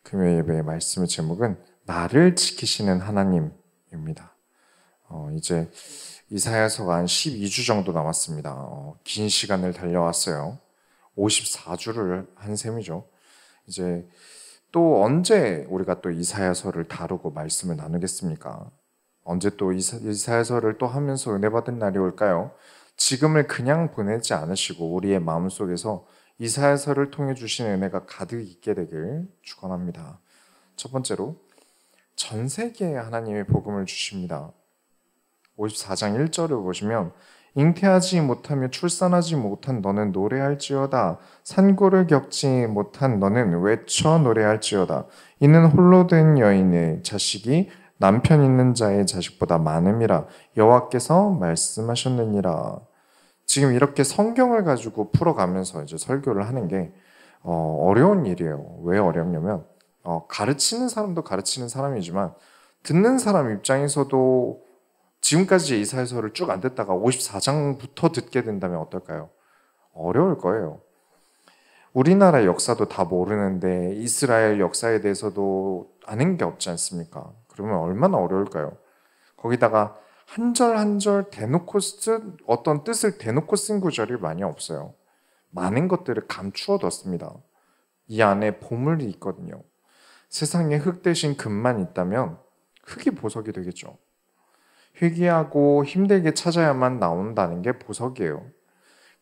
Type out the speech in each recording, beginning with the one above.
금요 예배의 말씀의 제목은 나를 지키시는 하나님입니다. 이제 이사야서가 한 12주 정도 남았습니다. 긴 시간을 달려왔어요. 54주를 한 셈이죠. 이제 또 언제 우리가 또 이사야서를 다루고 말씀을 나누겠습니까? 언제 또 이사야서를 또 하면서 은혜 받은 날이 올까요? 지금을 그냥 보내지 않으시고 우리의 마음속에서 이사야서를 통해 주신 은혜가 가득 있게 되길 축원합니다. 첫 번째로 전 세계에 하나님의 복음을 주십니다. 54장 1절을 보시면 잉태하지 못하며 출산하지 못한 너는 노래할지어다. 산고를 겪지 못한 너는 외쳐 노래할지어다. 이는 홀로 된 여인의 자식이 남편 있는 자의 자식보다 많음이라 여호와께서 말씀하셨느니라. 지금 이렇게 성경을 가지고 풀어가면서 이제 설교를 하는 게 어려운 일이에요. 왜 어렵냐면 가르치는 사람도 가르치는 사람이지만 듣는 사람 입장에서도 지금까지 이사야서를 쭉 안 듣다가 54장부터 듣게 된다면 어떨까요? 어려울 거예요. 우리나라 역사도 다 모르는데 이스라엘 역사에 대해서도 아는 게 없지 않습니까? 그러면 얼마나 어려울까요? 거기다가 한 절 한 절 대놓고 어떤 뜻을 대놓고 쓴 구절이 많이 없어요. 많은 것들을 감추어 뒀습니다. 이 안에 보물이 있거든요. 세상에 흙 대신 금만 있다면 흙이 보석이 되겠죠. 회개하고 힘들게 찾아야만 나온다는 게 보석이에요.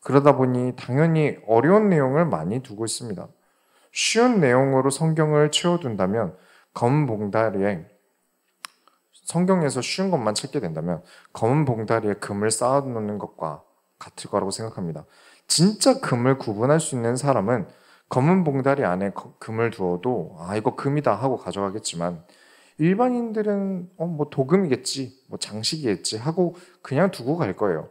그러다 보니 당연히 어려운 내용을 많이 두고 있습니다. 쉬운 내용으로 성경을 채워둔다면 검은 봉다리에 성경에서 쉬운 것만 찾게 된다면 검은 봉다리에 금을 쌓아놓는 것과 같을 거라고 생각합니다. 진짜 금을 구분할 수 있는 사람은 검은 봉다리 안에 금을 두어도 이거 금이다 하고 가져가겠지만 일반인들은 뭐 도금이겠지, 뭐 장식이겠지 하고 그냥 두고 갈 거예요.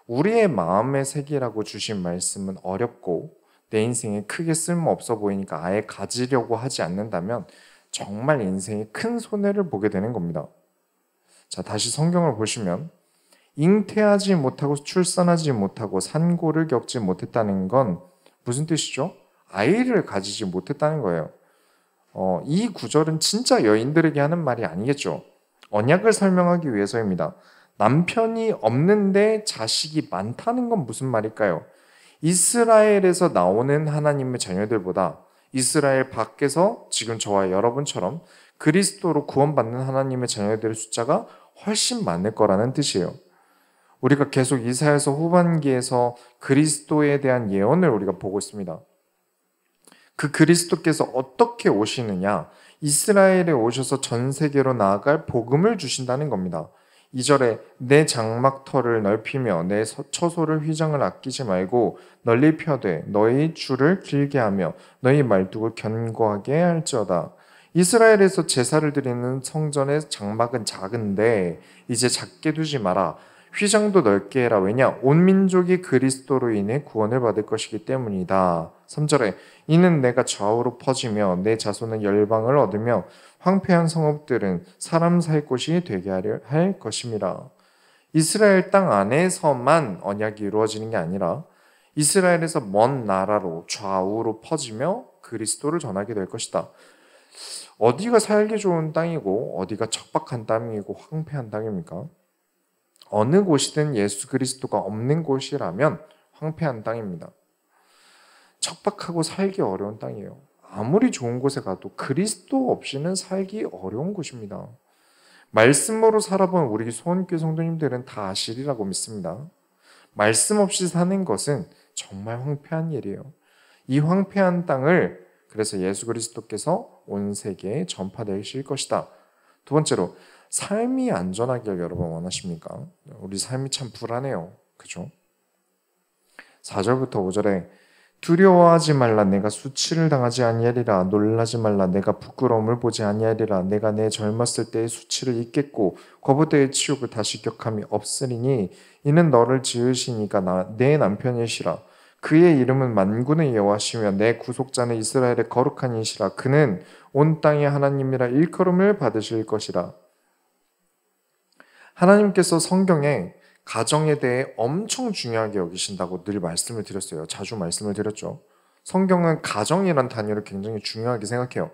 우리의 마음의 세계라고 주신 말씀은 어렵고 내 인생에 크게 쓸모없어 보이니까 아예 가지려고 하지 않는다면 정말 인생에 큰 손해를 보게 되는 겁니다. 자, 다시 성경을 보시면 잉태하지 못하고 출산하지 못하고 산고를 겪지 못했다는 건 무슨 뜻이죠? 아이를 가지지 못했다는 거예요. 이 구절은 진짜 여인들에게 하는 말이 아니겠죠. 언약을 설명하기 위해서입니다. 남편이 없는데 자식이 많다는 건 무슨 말일까요? 이스라엘에서 나오는 하나님의 자녀들보다 이스라엘 밖에서 지금 저와 여러분처럼 그리스도로 구원받는 하나님의 자녀들의 숫자가 훨씬 많을 거라는 뜻이에요. 우리가 계속 이사야서 후반기에서 그리스도에 대한 예언을 우리가 보고 있습니다. 그 그리스도께서 어떻게 오시느냐? 이스라엘에 오셔서 전 세계로 나아갈 복음을 주신다는 겁니다. 2절에 내 장막터를 넓히며 내 처소를 휘장을 아끼지 말고 널리 펴되 너희 줄을 길게 하며 너희 말뚝을 견고하게 할지어다. 이스라엘에서 제사를 드리는 성전의 장막은 작은데 이제 작게 두지 마라. 휘장도 넓게 해라. 왜냐? 온 민족이 그리스도로 인해 구원을 받을 것이기 때문이다. 3절에 이는 내가 좌우로 퍼지며 내 자손은 열방을 얻으며 황폐한 성읍들은 사람 살 곳이 되게 하려 할 것임이라. 이스라엘 땅 안에서만 언약이 이루어지는 게 아니라 이스라엘에서 먼 나라로 좌우로 퍼지며 그리스도를 전하게 될 것이다. 어디가 살기 좋은 땅이고 어디가 척박한 땅이고 황폐한 땅입니까? 어느 곳이든 예수 그리스도가 없는 곳이라면 황폐한 땅입니다. 척박하고 살기 어려운 땅이에요. 아무리 좋은 곳에 가도 그리스도 없이는 살기 어려운 곳입니다. 말씀으로 살아본 우리 소원교회 성도님들은 다 아시리라고 믿습니다. 말씀 없이 사는 것은 정말 황폐한 일이에요. 이 황폐한 땅을 그래서 예수 그리스도께서 온 세계에 전파되실 것이다. 두 번째로 삶이 안전하길 여러분 원하십니까? 우리 삶이 참 불안해요. 그죠? 4절부터 5절에 두려워하지 말라 내가 수치를 당하지 아니하리라. 놀라지 말라 내가 부끄러움을 보지 아니하리라. 내가 내 젊었을 때의 수치를 잊겠고 거부대의 치욕을 다시 격함이 없으리니 이는 너를 지으신 이가 내 남편이시라. 그의 이름은 만군의 여호와시며 내 구속자는 이스라엘의 거룩한 이시라. 그는 온 땅의 하나님이라 일컬음을 받으실 것이라. 하나님께서 성경에 가정에 대해 엄청 중요하게 여기신다고 늘 말씀을 드렸어요. 자주 말씀을 드렸죠. 성경은 가정이란 단위를 굉장히 중요하게 생각해요.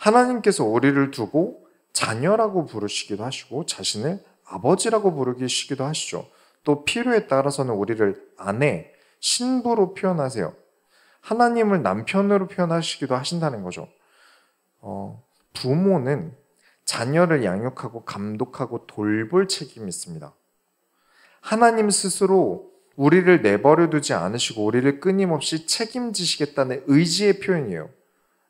하나님께서 우리를 두고 자녀라고 부르시기도 하시고 자신을 아버지라고 부르시기도 하시죠. 또 필요에 따라서는 우리를 아내, 신부로 표현하세요. 하나님을 남편으로 표현하시기도 하신다는 거죠. 부모는 자녀를 양육하고 감독하고 돌볼 책임이 있습니다. 하나님 스스로 우리를 내버려 두지 않으시고 우리를 끊임없이 책임지시겠다는 의지의 표현이에요.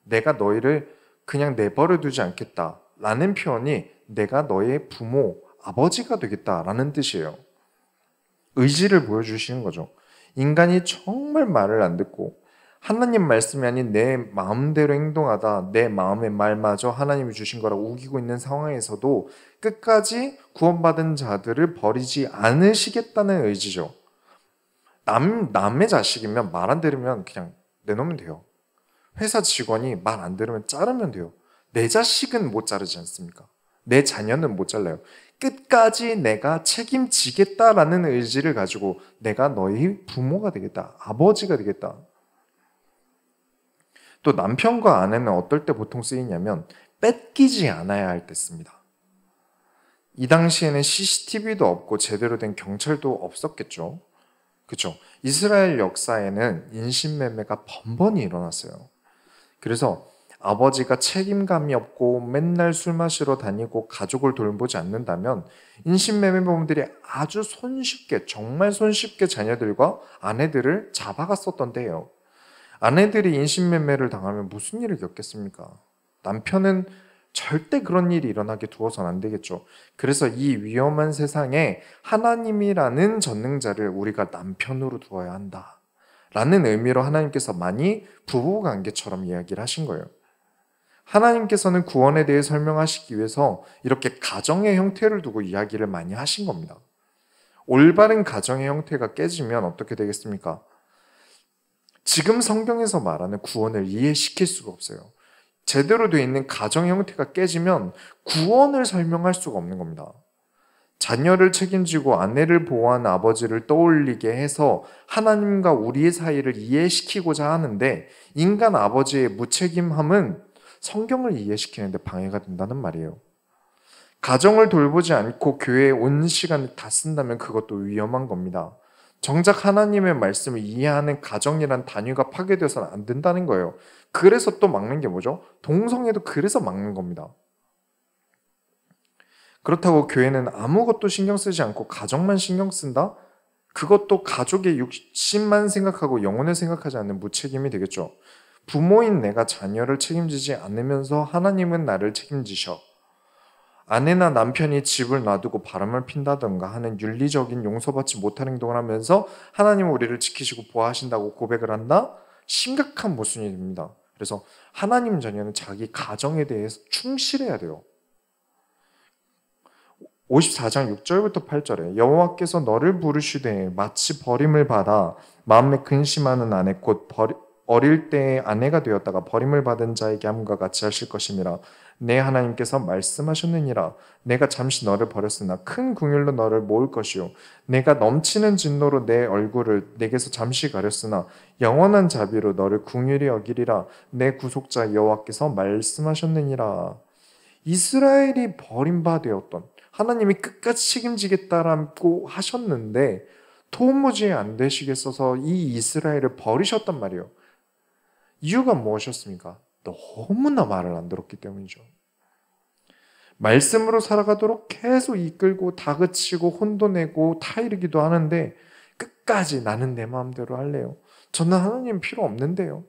내가 너희를 그냥 내버려 두지 않겠다 라는 표현이 내가 너의 부모, 아버지가 되겠다라는 뜻이에요. 의지를 보여주시는 거죠. 인간이 정말 말을 안 듣고 하나님 말씀이 아닌 내 마음대로 행동하다 내 마음의 말마저 하나님이 주신 거라 우기고 있는 상황에서도 끝까지 구원받은 자들을 버리지 않으시겠다는 의지죠. 남의 자식이면 말 안 들으면 그냥 내놓으면 돼요. 회사 직원이 말 안 들으면 자르면 돼요. 내 자식은 못 자르지 않습니까? 내 자녀는 못 잘라요. 끝까지 내가 책임지겠다라는 의지를 가지고 내가 너희 부모가 되겠다. 아버지가 되겠다. 또 남편과 아내는 어떨 때 보통 쓰이냐면 뺏기지 않아야 할 때 씁니다. 이 당시에는 CCTV도 없고 제대로 된 경찰도 없었겠죠. 그렇죠? 이스라엘 역사에는 인신매매가 번번이 일어났어요. 그래서 아버지가 책임감이 없고 맨날 술 마시러 다니고 가족을 돌보지 않는다면 인신매매범들이 아주 손쉽게 정말 손쉽게 자녀들과 아내들을 잡아갔었던 때예요. 아내들이 인신매매를 당하면 무슨 일을 겪겠습니까? 남편은 절대 그런 일이 일어나게 두어서는 안 되겠죠. 그래서 이 위험한 세상에 하나님이라는 전능자를 우리가 남편으로 두어야 한다 라는 의미로 하나님께서 많이 부부관계처럼 이야기를 하신 거예요. 하나님께서는 구원에 대해 설명하시기 위해서 이렇게 가정의 형태를 두고 이야기를 많이 하신 겁니다. 올바른 가정의 형태가 깨지면 어떻게 되겠습니까? 지금 성경에서 말하는 구원을 이해시킬 수가 없어요. 제대로 되어 있는 가정의 형태가 깨지면 구원을 설명할 수가 없는 겁니다. 자녀를 책임지고 아내를 보호하는 아버지를 떠올리게 해서 하나님과 우리의 사이를 이해시키고자 하는데 인간 아버지의 무책임함은 성경을 이해시키는데 방해가 된다는 말이에요. 가정을 돌보지 않고 교회에 온 시간을 다 쓴다면 그것도 위험한 겁니다. 정작 하나님의 말씀을 이해하는 가정이란 단위가 파괴되어서는 안 된다는 거예요. 그래서 또 막는 게 뭐죠? 동성애도 그래서 막는 겁니다. 그렇다고 교회는 아무것도 신경 쓰지 않고 가정만 신경 쓴다? 그것도 가족의 육신만 생각하고 영혼을 생각하지 않는 무책임이 되겠죠. 부모인 내가 자녀를 책임지지 않으면서 하나님은 나를 책임지셔. 아내나 남편이 집을 놔두고 바람을 핀다던가 하는 윤리적인 용서받지 못한 행동을 하면서 하나님은 우리를 지키시고 보호하신다고 고백을 한다? 심각한 모순이 됩니다. 그래서 하나님 자녀는 자기 가정에 대해서 충실해야 돼요. 54장 6절부터 8절에 여호와께서 너를 부르시되 마치 버림을 받아 마음에 근심하는 아내 곧 어릴 때의 아내가 되었다가 버림을 받은 자에게 함과 같이 하실 것임이라. 내 하나님께서 말씀하셨느니라. 내가 잠시 너를 버렸으나 큰 긍휼로 너를 모을 것이요 내가 넘치는 진노로 내 얼굴을 내게서 잠시 가렸으나 영원한 자비로 너를 긍휼히 여기리라. 내 구속자 여호와께서 말씀하셨느니라. 이스라엘이 버림받았던 하나님이 끝까지 책임지겠다라고 하셨는데 도무지 안 되시겠어서 이 이스라엘을 버리셨단 말이에요. 이유가 무엇이었습니까? 너무나 말을 안 들었기 때문이죠. 말씀으로 살아가도록 계속 이끌고 다그치고 혼돈내고 타이르기도 하는데 끝까지 나는 내 마음대로 할래요. 저는 하나님 필요 없는데요.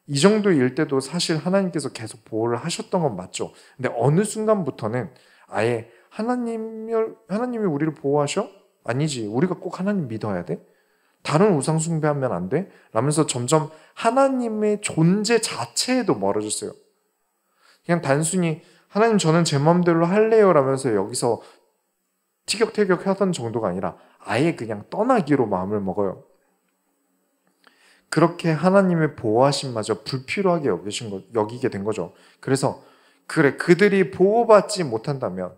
이 정도 일 때도 사실 하나님께서 계속 보호를 하셨던 건 맞죠. 근데 어느 순간부터는 아예 하나님이 우리를 보호하셔? 아니지. 우리가 꼭 하나님 믿어야 돼? 다른 우상 숭배하면 안 돼? 라면서 점점 하나님의 존재 자체에도 멀어졌어요. 그냥 단순히 하나님 저는 제 마음대로 할래요 라면서 여기서 티격태격 하던 정도가 아니라 아예 그냥 떠나기로 마음을 먹어요. 그렇게 하나님의 보호하심마저 불필요하게 여기게 된 거죠. 그래서 그래 그들이 보호받지 못한다면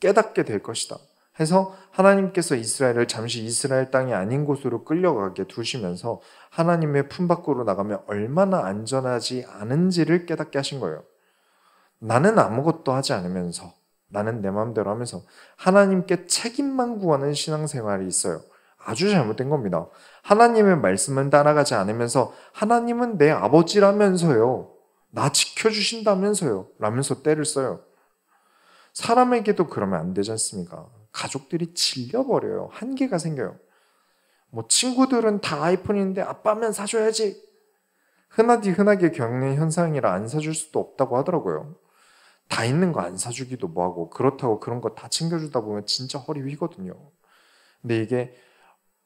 깨닫게 될 것이다 해서 하나님께서 이스라엘을 잠시 이스라엘 땅이 아닌 곳으로 끌려가게 두시면서 하나님의 품 밖으로 나가면 얼마나 안전하지 않은지를 깨닫게 하신 거예요. 나는 아무것도 하지 않으면서, 나는 내 마음대로 하면서 하나님께 책임만 구하는 신앙생활이 있어요. 아주 잘못된 겁니다. 하나님의 말씀은 따라가지 않으면서 하나님은 내 아버지라면서요, 나 지켜주신다면서요 라면서 때를 써요. 사람에게도 그러면 안 되지 않습니까? 가족들이 질려버려요. 한계가 생겨요. 뭐 친구들은 다 아이폰인데 아빠면 사줘야지. 흔하게 겪는 현상이라 안 사줄 수도 없다고 하더라고요. 다 있는 거 안 사주기도 뭐하고, 그렇다고 그런 거 다 챙겨주다 보면 진짜 허리 휘거든요. 근데 이게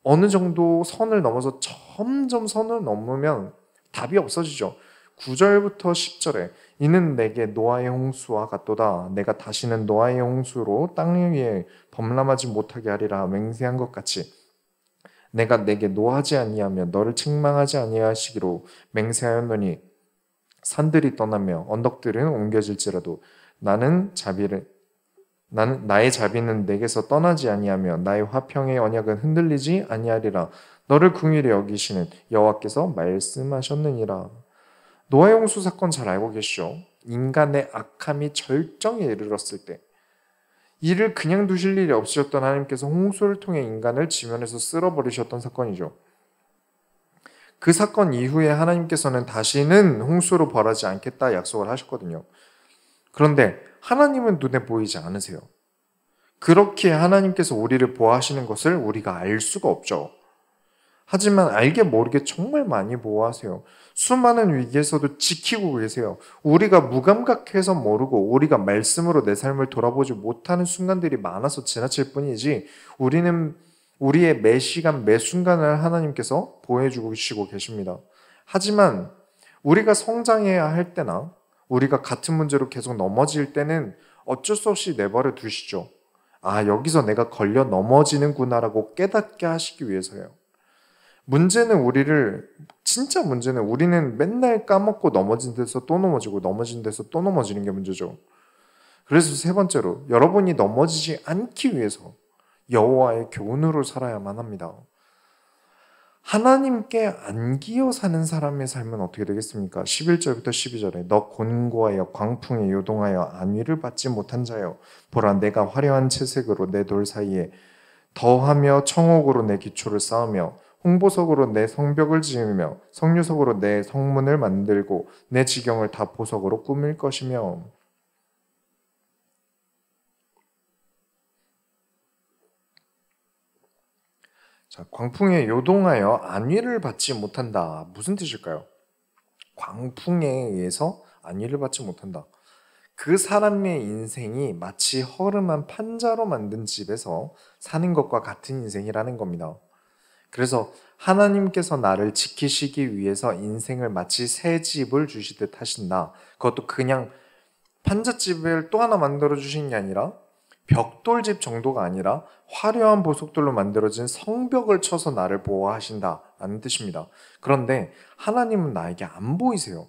어느 정도 선을 넘어서 점점 선을 넘으면 답이 없어지죠. 9절부터 10절에 이는 내게 노아의 홍수와 같도다. 내가 다시는 노아의 홍수로 땅 위에 범람하지 못하게 하리라 맹세한 것 같이 내가 내게 노하지 아니하며 너를 책망하지 아니하시기로 맹세하였노니 산들이 떠나며 언덕들은 옮겨질지라도 나의 자비는 내게서 떠나지 아니하며 나의 화평의 언약은 흔들리지 아니하리라. 너를 긍휼히 여기시는 여호와께서 말씀하셨느니라. 노아의 홍수 사건 잘 알고 계시죠? 인간의 악함이 절정에 이르렀을 때 이를 그냥 두실 일이 없으셨던 하나님께서 홍수를 통해 인간을 지면에서 쓸어버리셨던 사건이죠. 그 사건 이후에 하나님께서는 다시는 홍수로 벌하지 않겠다 약속을 하셨거든요. 그런데 하나님은 눈에 보이지 않으세요. 그렇게 하나님께서 우리를 보호하시는 것을 우리가 알 수가 없죠. 하지만 알게 모르게 정말 많이 보호하세요. 수많은 위기에서도 지키고 계세요. 우리가 무감각해서 모르고 우리가 말씀으로 내 삶을 돌아보지 못하는 순간들이 많아서 지나칠 뿐이지 우리는 우리의 매 시간 매 순간을 하나님께서 보호해주고 계십니다. 하지만 우리가 성장해야 할 때나 우리가 같은 문제로 계속 넘어질 때는 어쩔 수 없이 내버려 두시죠. 아, 여기서 내가 걸려 넘어지는구나라고 깨닫게 하시기 위해서요. 진짜 문제는 우리는 맨날 까먹고 넘어진 데서 또 넘어지고 넘어진 데서 또 넘어지는 게 문제죠. 그래서 세 번째로 여러분이 넘어지지 않기 위해서 여호와의 교훈으로 살아야만 합니다. 하나님께 안 기어 사는 사람의 삶은 어떻게 되겠습니까? 11절부터 12절에 너 곤고하여 광풍에 요동하여 안위를 받지 못한 자여 보라 내가 화려한 채색으로 내 돌 사이에 더하며 청옥으로 내 기초를 쌓으며 홍보석으로 내 성벽을 지으며 성류석으로 내 성문을 만들고 내 지경을 다 보석으로 꾸밀 것이며. 자, 광풍에 요동하여 안위를 받지 못한다. 무슨 뜻일까요? 광풍에 의해서 안위를 받지 못한다. 그 사람의 인생이 마치 허름한 판자로 만든 집에서 사는 것과 같은 인생이라는 겁니다. 그래서 하나님께서 나를 지키시기 위해서 인생을 마치 새 집을 주시듯 하신다. 그것도 그냥 판잣집을 또 하나 만들어 주신 게 아니라 벽돌집 정도가 아니라 화려한 보석돌로 만들어진 성벽을 쳐서 나를 보호하신다라는 뜻입니다. 그런데 하나님은 나에게 안 보이세요.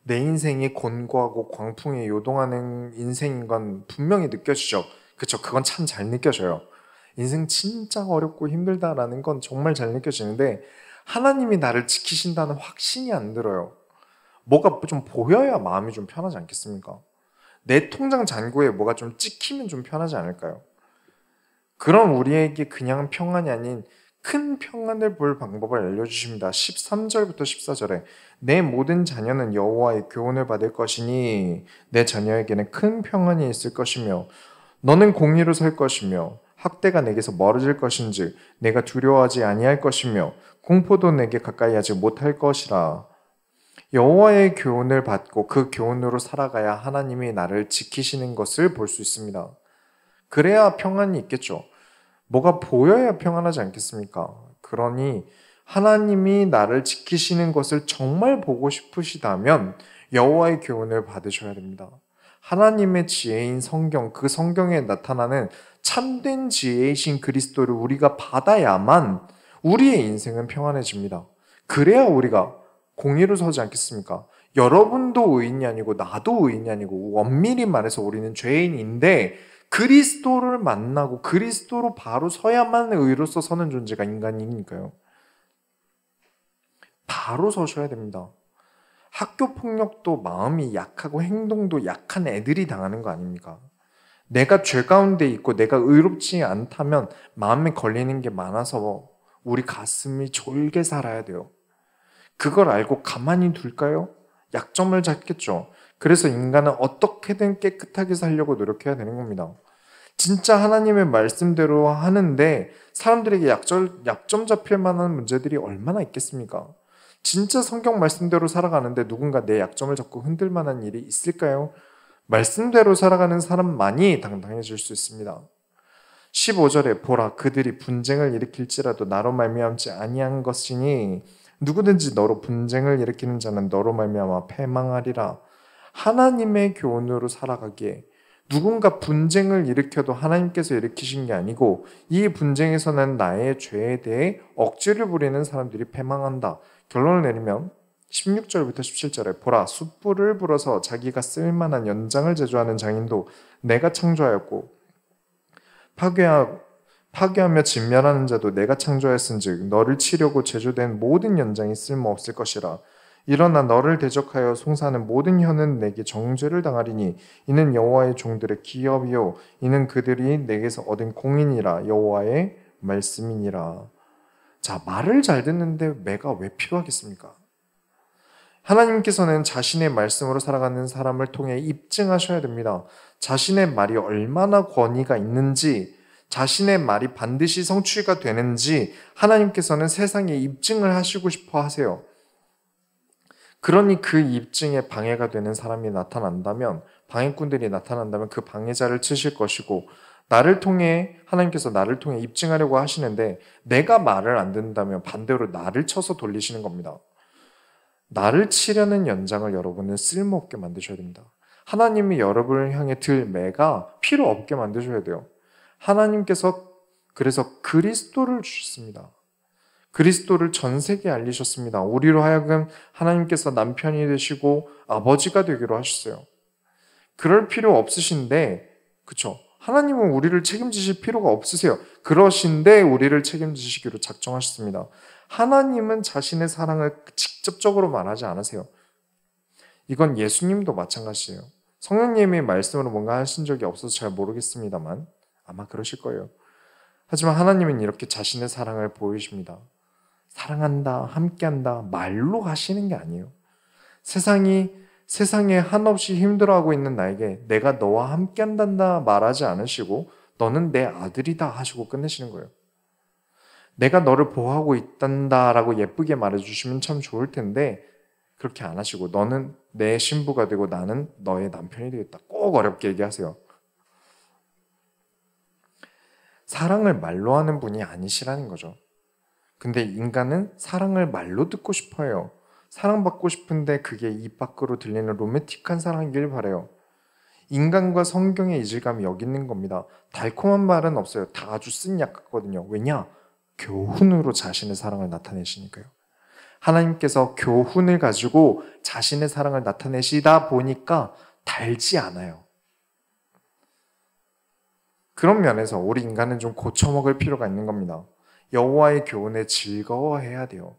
내 인생이 곤고하고 광풍에 요동하는 인생인 건 분명히 느껴지죠. 그쵸? 그건 참 잘 느껴져요. 인생 진짜 어렵고 힘들다라는 건 정말 잘 느껴지는데 하나님이 나를 지키신다는 확신이 안 들어요. 뭐가 좀 보여야 마음이 좀 편하지 않겠습니까? 내 통장 잔고에 뭐가 좀 찍히면 좀 편하지 않을까요? 그럼 우리에게 그냥 평안이 아닌 큰 평안을 볼 방법을 알려주십니다. 13절부터 14절에 내 모든 자녀는 여호와의 교훈을 받을 것이니 내 자녀에게는 큰 평안이 있을 것이며 너는 공의로 설 것이며 학대가 내게서 멀어질 것인즉 내가 두려워하지 아니할 것이며 공포도 내게 가까이 하지 못할 것이라. 여호와의 교훈을 받고 그 교훈으로 살아가야 하나님이 나를 지키시는 것을 볼 수 있습니다. 그래야 평안이 있겠죠. 뭐가 보여야 평안하지 않겠습니까? 그러니 하나님이 나를 지키시는 것을 정말 보고 싶으시다면 여호와의 교훈을 받으셔야 됩니다. 하나님의 지혜인 성경, 그 성경에 나타나는 참된 지혜이신 그리스도를 우리가 받아야만 우리의 인생은 평안해집니다. 그래야 우리가 공의로 서지 않겠습니까? 여러분도 의인이 아니고 나도 의인이 아니고 엄밀히 말해서 우리는 죄인인데 그리스도를 만나고 그리스도로 바로 서야만 의로서 서는 존재가 인간이니까요. 바로 서셔야 됩니다. 학교 폭력도 마음이 약하고 행동도 약한 애들이 당하는 거 아닙니까? 내가 죄 가운데 있고 내가 의롭지 않다면 마음에 걸리는 게 많아서 우리 가슴이 졸게 살아야 돼요. 그걸 알고 가만히 둘까요? 약점을 잡겠죠. 그래서 인간은 어떻게든 깨끗하게 살려고 노력해야 되는 겁니다. 진짜 하나님의 말씀대로 하는데 사람들에게 약점 잡힐 만한 문제들이 얼마나 있겠습니까? 진짜 성경 말씀대로 살아가는데 누군가 내 약점을 잡고 흔들 만한 일이 있을까요? 말씀대로 살아가는 사람만이 당당해질 수 있습니다. 15절에 보라 그들이 분쟁을 일으킬지라도 나로 말미암지 아니한 것이니 누구든지 너로 분쟁을 일으키는 자는 너로 말미암아 패망하리라. 하나님의 교훈으로 살아가기에 누군가 분쟁을 일으켜도 하나님께서 일으키신 게 아니고 이 분쟁에서는 나의 죄에 대해 억지를 부리는 사람들이 패망한다. 결론을 내리면 16절부터 17절에 보라 숯불을 불어서 자기가 쓸만한 연장을 제조하는 장인도 내가 창조하였고 파괴하며 진멸하는 자도 내가 창조하였은즉 너를 치려고 제조된 모든 연장이 쓸모없을 것이라. 일어나 너를 대적하여 송사하는 모든 혀는 내게 정죄를 당하리니 이는 여호와의 종들의 기업이요 이는 그들이 내게서 얻은 공인이라 여호와의 말씀이니라. 자, 말을 잘 듣는데 매가 왜 필요하겠습니까? 하나님께서는 자신의 말씀으로 살아가는 사람을 통해 입증하셔야 됩니다. 자신의 말이 얼마나 권위가 있는지, 자신의 말이 반드시 성취가 되는지 하나님께서는 세상에 입증을 하시고 싶어 하세요. 그러니 그 입증에 방해가 되는 사람이 나타난다면, 방해꾼들이 나타난다면 그 방해자를 치실 것이고, 하나님께서 나를 통해 입증하려고 하시는데 내가 말을 안 듣는다면 반대로 나를 쳐서 돌리시는 겁니다. 나를 치려는 연장을 여러분은 쓸모없게 만드셔야 됩니다. 하나님이 여러분을 향해 들 매가 필요 없게 만드셔야 돼요. 하나님께서 그래서 그리스도를 주셨습니다. 그리스도를 전 세계에 알리셨습니다. 우리로 하여금 하나님께서 남편이 되시고 아버지가 되기로 하셨어요. 그럴 필요 없으신데, 그쵸? 하나님은 우리를 책임지실 필요가 없으세요. 그러신데 우리를 책임지시기로 작정하셨습니다. 하나님은 자신의 사랑을 직접적으로 말하지 않으세요. 이건 예수님도 마찬가지예요. 성령님의 말씀으로 뭔가 하신 적이 없어서 잘 모르겠습니다만 아마 그러실 거예요. 하지만 하나님은 이렇게 자신의 사랑을 보이십니다. 사랑한다, 함께한다 말로 하시는 게 아니에요. 세상에 한없이 힘들어하고 있는 나에게 내가 너와 함께한단다 말하지 않으시고 너는 내 아들이다 하시고 끝내시는 거예요. 내가 너를 보호하고 있단다라고 예쁘게 말해주시면 참 좋을 텐데 그렇게 안 하시고 너는 내 신부가 되고 나는 너의 남편이 되겠다. 꼭 어렵게 얘기하세요. 사랑을 말로 하는 분이 아니시라는 거죠. 근데 인간은 사랑을 말로 듣고 싶어요. 사랑받고 싶은데 그게 입 밖으로 들리는 로맨틱한 사랑이길 바라요. 인간과 성경의 이질감이 여기 있는 겁니다. 달콤한 말은 없어요. 다 아주 쓴 약 같거든요. 왜냐? 교훈으로 자신의 사랑을 나타내시니까요. 하나님께서 교훈을 가지고 자신의 사랑을 나타내시다 보니까 달지 않아요. 그런 면에서 우리 인간은 좀 고쳐먹을 필요가 있는 겁니다. 여호와의 교훈에 즐거워해야 돼요.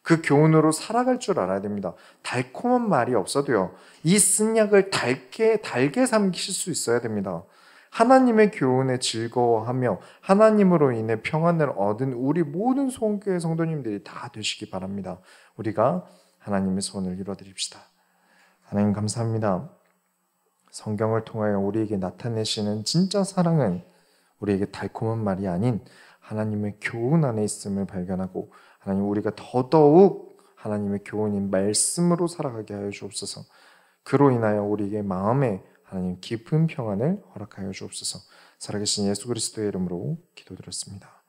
그 교훈으로 살아갈 줄 알아야 됩니다. 달콤한 말이 없어도요. 이 쓴 약을 달게 삼키실 수 있어야 됩니다. 하나님의 교훈에 즐거워하며 하나님으로 인해 평안을 얻은 우리 모든 소원교회 성도님들이 다 되시기 바랍니다. 우리가 하나님의 소원을 이루어드립시다. 하나님 감사합니다. 성경을 통하여 우리에게 나타내시는 진짜 사랑은 우리에게 달콤한 말이 아닌 하나님의 교훈 안에 있음을 발견하고 하나님 우리가 더더욱 하나님의 교훈인 말씀으로 살아가게 하여 주옵소서. 그로 인하여 우리에게 마음에 하나님 깊은 평안을 허락하여 주옵소서. 살아계신 예수 그리스도의 이름으로 기도드렸습니다.